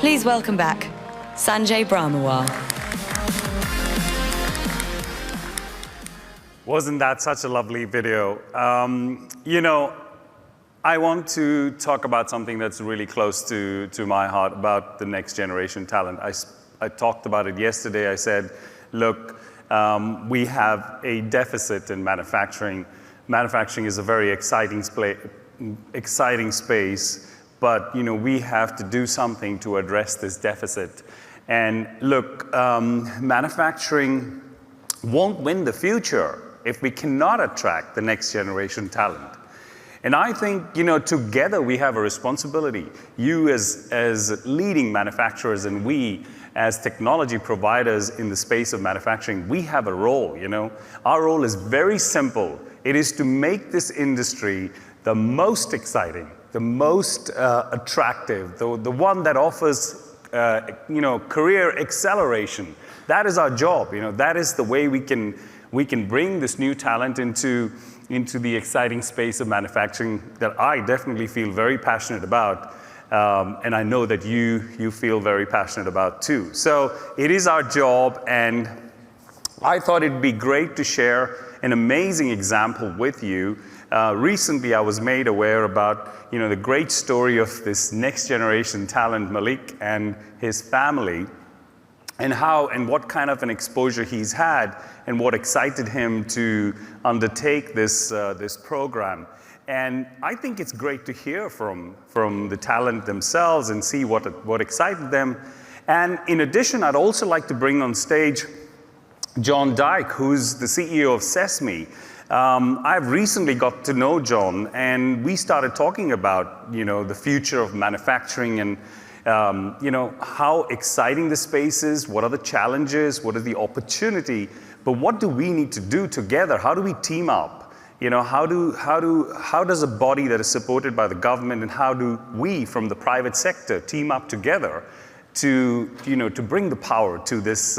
Please welcome back Sanjay Brahmawar. Wasn't that such a lovely video? You know, I want to talk about something that's really close to my heart about the next generation talent. I talked about it yesterday. I said, look, we have a deficit in manufacturing. Manufacturing is a very exciting space, but you know, we have to do something to address this deficit. And look, manufacturing won't win the future if we cannot attract the next generation talent. And I think, you know, together we have a responsibility. You as leading manufacturers and we as technology providers in the space of manufacturing, we have a role, you know. Our role is very simple. It is to make this industry the most exciting, the most attractive, the one that offers, you know, career acceleration. That is our job, you know. That is the way we can bring this new talent into the exciting space of manufacturing that I definitely feel very passionate about. And I know that you feel very passionate about too. So it is our job, and I thought it'd be great to share an amazing example with you. Recently, I was made aware about, you know, the great story of this next generation talent, Malik, and his family, and how and what kind of an exposure he's had and what excited him to undertake this program. And I think it's great to hear from the talent themselves and see what excited them. And in addition, I'd also like to bring on stage John Dyke, who's the CEO of Sesame. I've recently got to know John, and we started talking about, you know, the future of manufacturing and you know, how exciting the space is, what are the challenges, what is the opportunity, but what do we need to do together? How do we team up? You know, how does a body that is supported by the government and how do we from the private sector team up together to, you know, to bring the power to this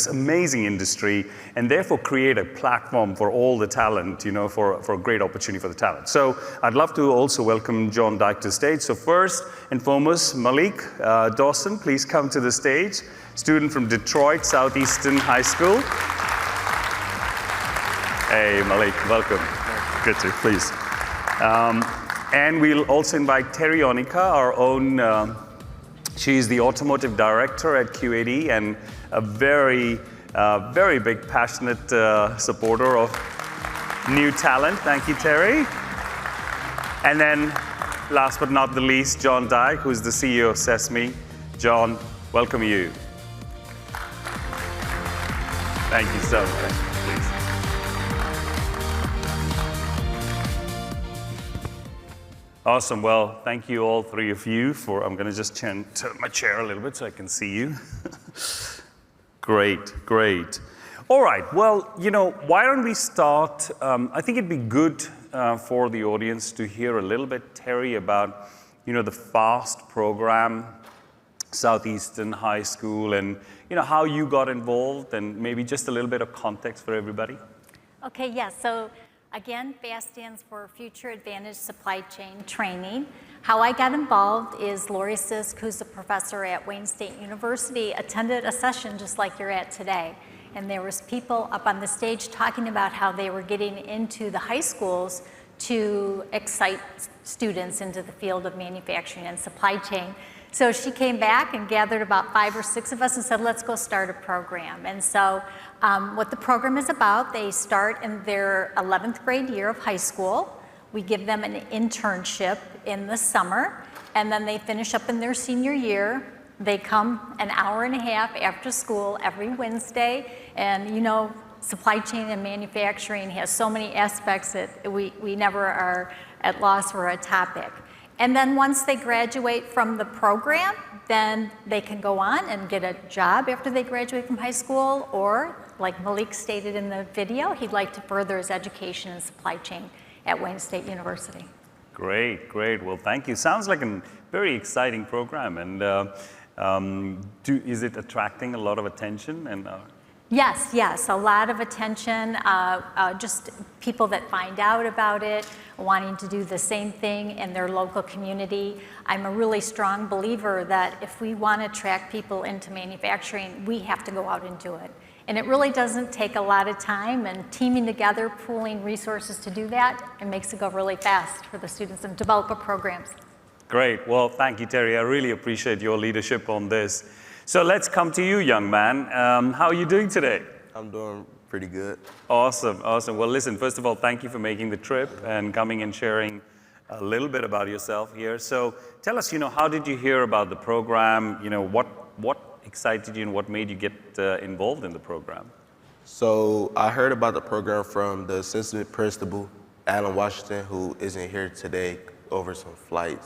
amazing industry and therefore create a platform for all the talent, you know, for a great opportunity for the talent. So I'd love to also welcome John Dyke to the stage. So first and foremost, Malik Dawson, please come to the stage. Student from Detroit Southeastern High School. Hey, Malik, welcome. Good to, please. And we'll also invite Terry Onika, our own, she's the automotive director at QAD and a very big, passionate supporter of new talent. Thank you, Terry. And then, last but not the least, John Dyke, who's the CEO of Sesame. John, welcome you. Thank you so much. Please. Awesome. Well, thank you all three of you for, I'm going to just turn my chair a little bit so I can see you. Great, great. All right. Well, you know, why don't we start? I think it'd be good for the audience to hear a little bit, Terry, about, you know, the FAST program, Southeastern High School, and, you know, how you got involved and maybe just a little bit of context for everybody. Okay, yes. So again, FAST stands for Future Advantage Supply Chain Training. How I got involved is Lori Sisk, who's a professor at Wayne State University, attended a session just like you're at today. And there was people up on the stage talking about how they were getting into the high schools to excite students into the field of manufacturing and supply chain. So she came back and gathered about 5 or 6 of us and said, let's go start a program. And so what the program is about, they start in their 11th grade year of high school. We give them an internship in the summer, and then they finish up in their senior year. They come an hour and a half after school every Wednesday, and you know, supply chain and manufacturing has so many aspects that we never are at loss for a topic. And then once they graduate from the program, then they can go on and get a job after they graduate from high school, or like Malik stated in the video, he'd like to further his education in supply chain at Wayne State University. Great, great. Well, thank you. Sounds like a very exciting program. And is it attracting a lot of attention? And Yes, yes, a lot of attention, just people that find out about it, wanting to do the same thing in their local community. I'm a really strong believer that if we want to attract people into manufacturing, we have to go out and do it. And it really doesn't take a lot of time, and teaming together, pooling resources to do that, it makes it go really fast for the students and developer programs. Great. Well, thank you, Terry. I really appreciate your leadership on this. So let's come to you, young man. How are you doing today? I'm doing pretty good. Awesome, awesome. Well, listen, first of all, thank you for making the trip and coming and sharing a little bit about yourself here. So tell us, how did you hear about the program? What excited you and what made you get involved in the program? So I heard about the program from the assistant principal, Alan Washington, who isn't here today over some flight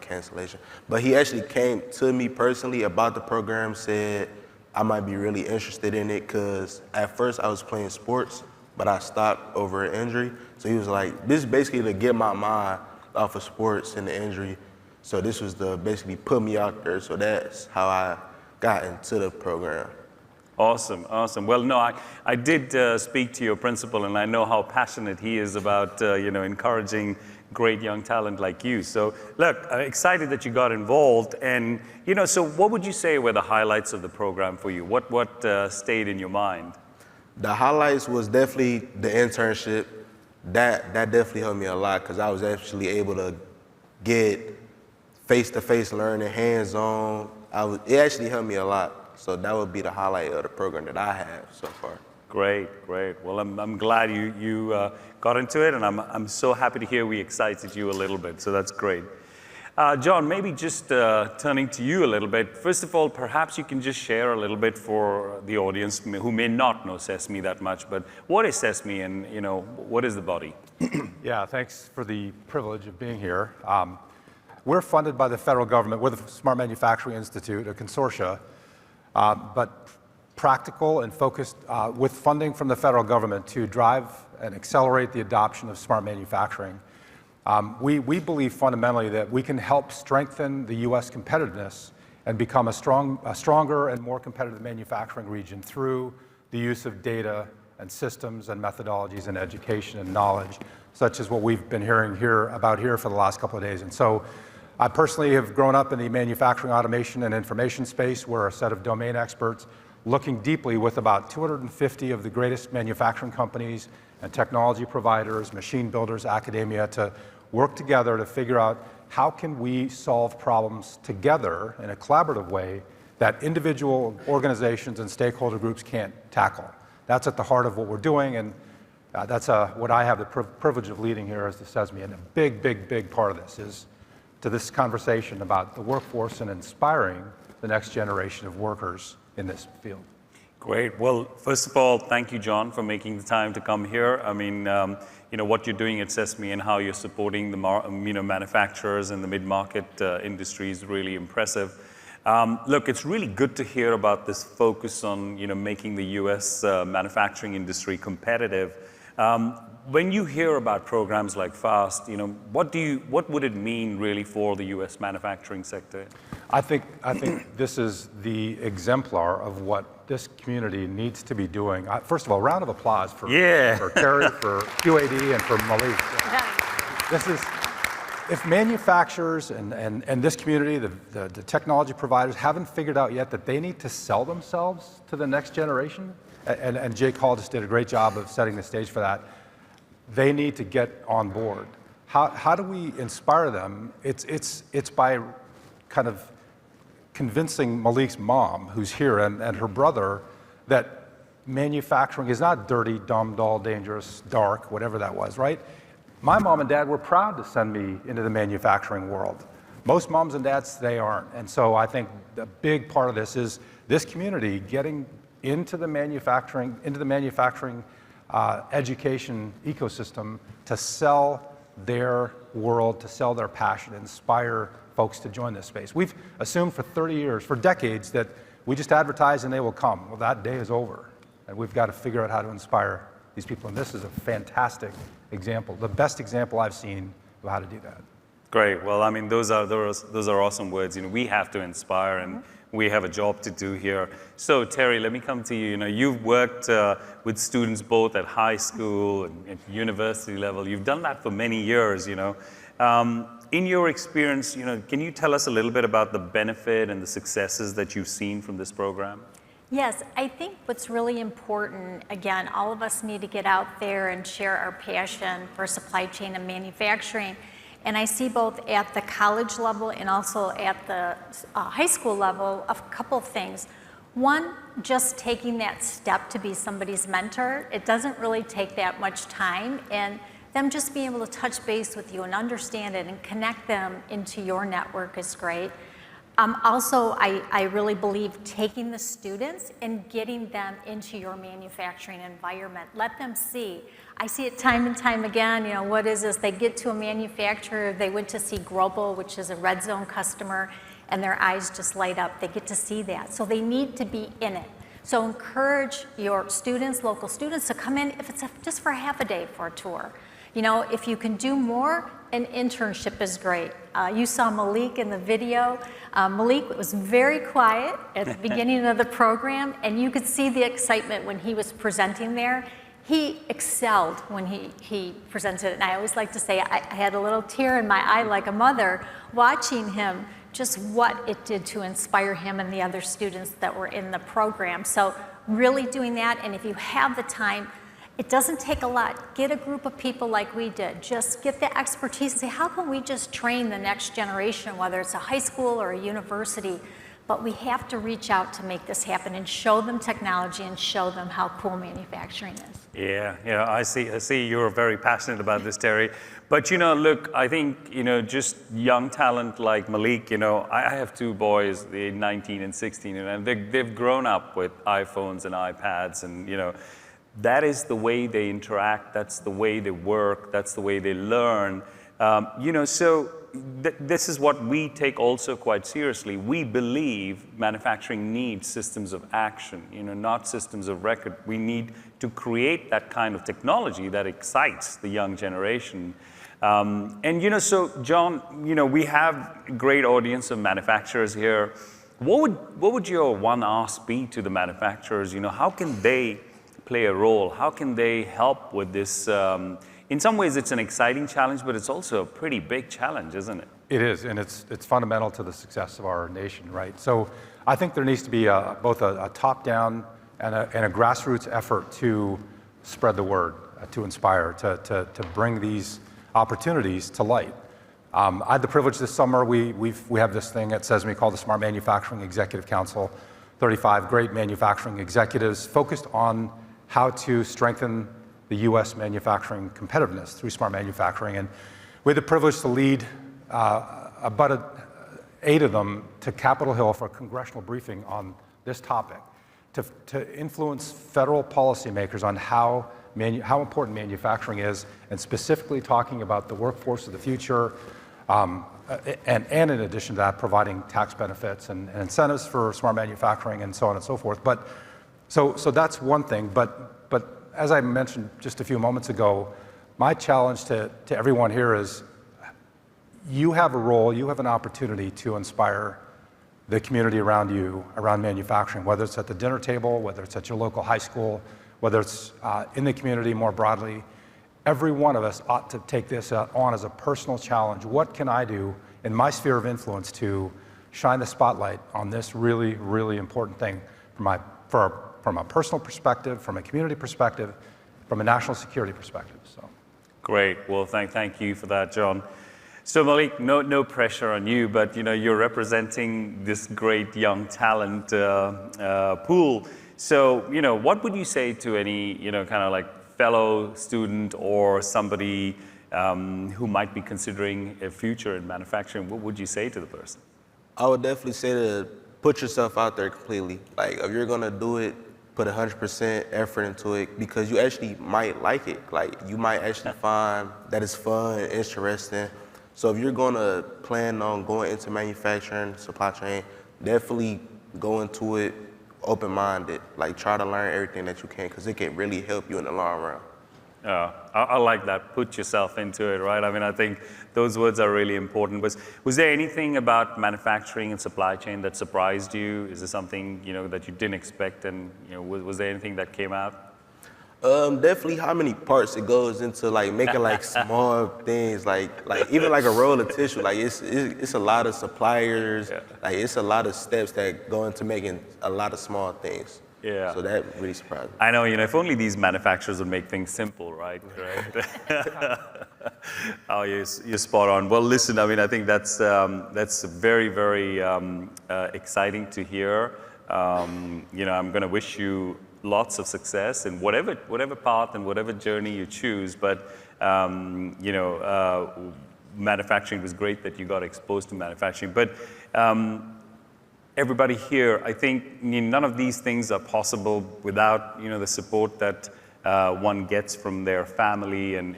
cancellation. But he actually came to me personally about the program, said I might be really interested in it because at first I was playing sports, but I stopped over an injury. So he was like, this is basically to get my mind off of sports and the injury. So this was to basically put me out there. So that's how I got into the program. Awesome, awesome. Well, no, I did speak to your principal, and I know how passionate he is about, encouraging great young talent like you. So look, I'm excited that you got involved. And, so what would you say were the highlights of the program for you? What stayed in your mind? The highlights was definitely the internship. That definitely helped me a lot because I was actually able to get face-to-face learning, hands-on. It actually helped me a lot. So that would be the highlight of the program that I have so far. Great, great. Well, I'm glad you got into it, and I'm so happy to hear we excited you a little bit. So that's great. John, maybe just turning to you a little bit. First of all, perhaps you can just share a little bit for the audience who may not know SESME that much, but what is SESME and, what is the body? Yeah, thanks for the privilege of being here. We're funded by the federal government. We're the Smart Manufacturing Institute, a consortia, but practical and focused with funding from the federal government to drive and accelerate the adoption of smart manufacturing. We believe fundamentally that we can help strengthen the U.S. competitiveness and become a stronger and more competitive manufacturing region through the use of data and systems and methodologies and education and knowledge, such as what we've been hearing about here for the last couple of days. And so I personally have grown up in the manufacturing automation and information space. We're a set of domain experts looking deeply with about 250 of the greatest manufacturing companies and technology providers, machine builders, academia, to work together to figure out how can we solve problems together in a collaborative way that individual organizations and stakeholder groups can't tackle. That's at the heart of what we're doing, and that's what I have the privilege of leading here as the SESME. And a big, big, big part of this is to this conversation about the workforce and inspiring the next generation of workers in this field. Great. Well, first of all, thank you, John, for making the time to come here. I mean, what you're doing at SESME and how you're supporting the manufacturers and the mid-market industry is really impressive. Look, it's really good to hear about this focus on making the U.S. Manufacturing industry competitive. When you hear about programs like FAST, what would it mean really for the U.S. manufacturing sector? I think this is the exemplar of what this community needs to be doing. First of all, round of applause for Terry, for QAD, and for Malik. This is, if manufacturers and this community, the technology providers, haven't figured out yet that they need to sell themselves to the next generation, and Jake Hall just did a great job of setting the stage for that, they need to get on board. How do we inspire them? It's by kind of convincing Malik's mom, who's here, and her brother, that manufacturing is not dirty, dumb, dull, dangerous, dark, whatever that was, right? My mom and dad were proud to send me into the manufacturing world. Most moms and dads today aren't. And so I think a big part of this is this community getting into the manufacturing education ecosystem to sell their world, to sell their passion, inspire folks to join this space. We've assumed for 30 years, for decades, that we just advertise and they will come. Well, that day is over, and we've got to figure out how to inspire these people, and this is a fantastic example, the best example I've seen of how to do that. Great. Well, I mean, those are awesome words. You know, we have to inspire, and we have a job to do here. So, Terry, let me come to you. You know, you've worked with students both at high school and at university level. You've done that for many years. You know, in your experience, you know, can you tell us a little bit about the benefit and the successes that you've seen from this program? Yes, I think what's really important, again, all of us need to get out there and share our passion for supply chain and manufacturing. And I see both at the college level and also at the high school level a couple of things. One, just taking that step to be somebody's mentor. It doesn't really take that much time, and them just being able to touch base with you and understand it and connect them into your network is great. Also, I really believe taking the students and getting them into your manufacturing environment. Let them see. I see it time and time again, you know, what is this? They get to a manufacturer, they went to see Global, which is a red zone customer, and their eyes just light up. They get to see that. So they need to be in it. So encourage your students, local students, to come in if it's just for half a day for a tour. You know, if you can do more, an internship is great. You saw Malik in the video. Malik was very quiet at the beginning of the program, and you could see the excitement when he was presenting there. He excelled when he presented, and I always like to say I had a little tear in my eye like a mother watching him, just what it did to inspire him and the other students that were in the program. So really doing that, and if you have the time, it doesn't take a lot. Get a group of people like we did. Just get the expertise and say, how can we just train the next generation, whether it's a high school or a university? But we have to reach out to make this happen and show them technology and show them how cool manufacturing is. Yeah, I see you're very passionate about this, Terry. But, you know, look, I think, you know, just young talent like Malik, you know, I have two boys, they're 19 and 16, and they've grown up with iPhones and iPads, and, you know, that is the way they interact, that's the way they work, that's the way they learn. You know, so this is what we take also quite seriously. We believe manufacturing needs systems of action, you know, not systems of record. We need to create that kind of technology that excites the young generation. And, you know, so John, you know, we have a great audience of manufacturers here. What would your one ask be to the manufacturers? You know, how can they play a role? How can they help with this? In some ways, it's an exciting challenge, but it's also a pretty big challenge, isn't it? It is, and it's fundamental to the success of our nation, right? So I think there needs to be both a top-down and a grassroots effort to spread the word, to inspire, to bring these opportunities to light. I had the privilege this summer, we have this thing at SESME called the Smart Manufacturing Executive Council, 35 great manufacturing executives focused on how to strengthen the U.S. manufacturing competitiveness through smart manufacturing. And we had the privilege to lead about 8 of them to Capitol Hill for a congressional briefing on this topic, to influence federal policymakers on how important manufacturing is, and specifically talking about the workforce of the future, and in addition to that, providing tax benefits and incentives for smart manufacturing and so on and so forth. But so that's one thing. But as I mentioned just a few moments ago, my challenge to everyone here is you have a role, you have an opportunity to inspire the community around you, around manufacturing, whether it's at the dinner table, whether it's at your local high school, whether it's in the community more broadly. Every one of us ought to take this on as a personal challenge. What can I do in my sphere of influence to shine the spotlight on this really, really important thing from a personal perspective, from a community perspective, from a national security perspective? So, great. Well, thank you for that, John. So Malik, no pressure on you, but you know you're representing this great young talent pool. So you know, what would you say to any kind of like fellow student or somebody who might be considering a future in manufacturing? What would you say to the person? I would definitely say to put yourself out there completely. Like if you're gonna do it, put 100% effort into it, because you actually might like it. Like you might actually find that it's fun, interesting. So if you're gonna plan on going into manufacturing, supply chain, definitely go into it open-minded. Like try to learn everything that you can, because it can really help you in the long run. I like that. Put yourself into it, right? I mean, I think those words are really important. Was there anything about manufacturing and supply chain that surprised you? Is there something, that you didn't expect? And, was there anything that came out? Definitely how many parts it goes into like making like small things, like even like a roll of tissue. Like it's a lot of suppliers. Yeah. Like it's a lot of steps that go into making a lot of small things. Yeah. So that really surprised me. I know, if only these manufacturers would make things simple, right? Oh, you're spot on. Well, listen, I mean, I think that's very, very exciting to hear. I'm going to wish you lots of success in whatever path and whatever journey you choose. But, manufacturing was great that you got exposed to manufacturing. But everybody here, I think none of these things are possible without, the support that one gets from their family and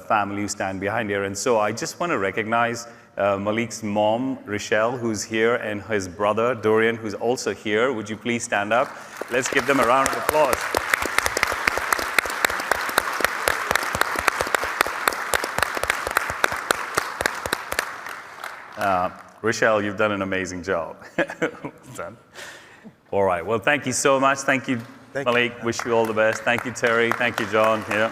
family who stand behind here. And so I just want to recognize Malik's mom, Rochelle, who's here, and his brother, Dorian, who's also here. Would you please stand up? Let's give them a round of applause. Rochelle, you've done an amazing job. All right. Well, thank you so much. Thank you, Malik. Wish you all the best. Thank you, Terry. Thank you, John. Yeah.